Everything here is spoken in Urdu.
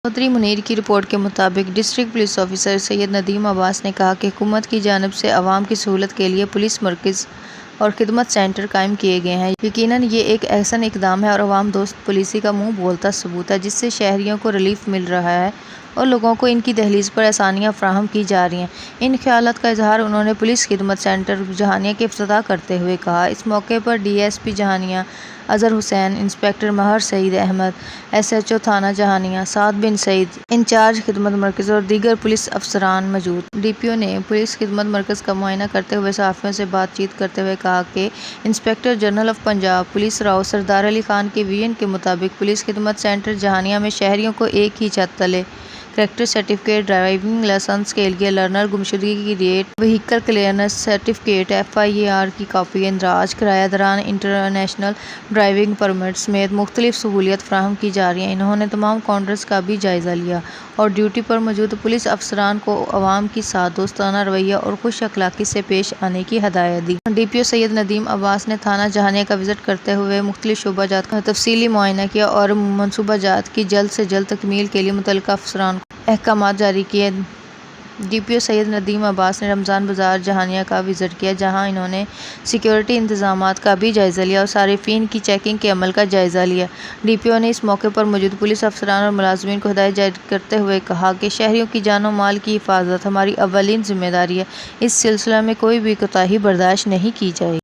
چودھری منیر کی رپورٹ کے مطابق ڈسٹرکٹ پولیس آفیسر سید ندیم عباس نے کہا کہ حکومت کی جانب سے عوام کی سہولت کے لیے پولیس مرکز اور خدمت سینٹر قائم کیے گئے ہیں۔ یقیناً یہ ایک احسن اقدام ہے اور عوام دوست پالیسی کا منہ بولتا ثبوت ہے، جس سے شہریوں کو ریلیف مل رہا ہے اور لوگوں کو ان کی دہلیز پر آسانیاں فراہم کی جا رہی ہیں۔ ان خیالات کا اظہار انہوں نے پولیس خدمت سینٹر جہانیہ کے افتتاح کرتے ہوئے کہا۔ اس موقع پر D S P Jahania Azhar حسین، انسپکٹر مہر سعید احمد، ایس ایچ او تھانہ جہانیہ سعد بن سعید، انچارج خدمت مرکز اور دیگر پولیس افسران موجود۔ ڈی پی او نے پولیس خدمت مرکز کا معائنہ کرتے ہوئے صحافیوں سے بات چیت کرتے ہوئے کہا کہ inspector general of Punjab police Rao سردار علی خان کے وژن کے مطابق پولیس خدمت سینٹر جہانیہ میں شہریوں کو ایک ہی چھت تلے کریکٹر سرٹیفکیٹ، ڈرائیونگ لائسنس کے لیے لرنر گمشدگی کی ریٹ، vehicle clearance certificate, F I R کی کاپی، اندراج، کرایہ داران انٹرنیشنل ڈرائیونگ پرمٹ سمیت مختلف سہولیات فراہم کی جا رہی ہیں۔ انہوں نے تمام کاؤنٹرز کا بھی جائزہ لیا اور ڈیوٹی پر موجود پولیس افسران کو عوام کے ساتھ دوستانہ رویہ اور خوش اخلاقی سے پیش آنے کی ہدایت دی۔ ڈی پی او سید ندیم عباس نے تھانہ جہانیہ کا وزٹ کرتے ہوئے مختلف شعبہ جات کا تفصیلی معائنہ کیا اور منصوبہ جات کی جلد سے جلد تکمیل کے لیے متعلقہ افسران کو احکامات جاری کیے۔ ڈی پی او سید ندیم عباس نے رمضان بازار جہانیہ کا وزٹ کیا، جہاں انہوں نے سیکیورٹی انتظامات کا بھی جائزہ لیا اور صارفین کی چیکنگ کے عمل کا جائزہ لیا۔ ڈی پی او نے اس موقع پر موجود پولیس افسران اور ملازمین کو ہدایت جاری کرتے ہوئے کہا کہ شہریوں کی جان و مال کی حفاظت ہماری اولین ذمہ داری ہے۔ اس سلسلے میں کوئی بھی کوتاہی برداشت نہیں کی جائے گی۔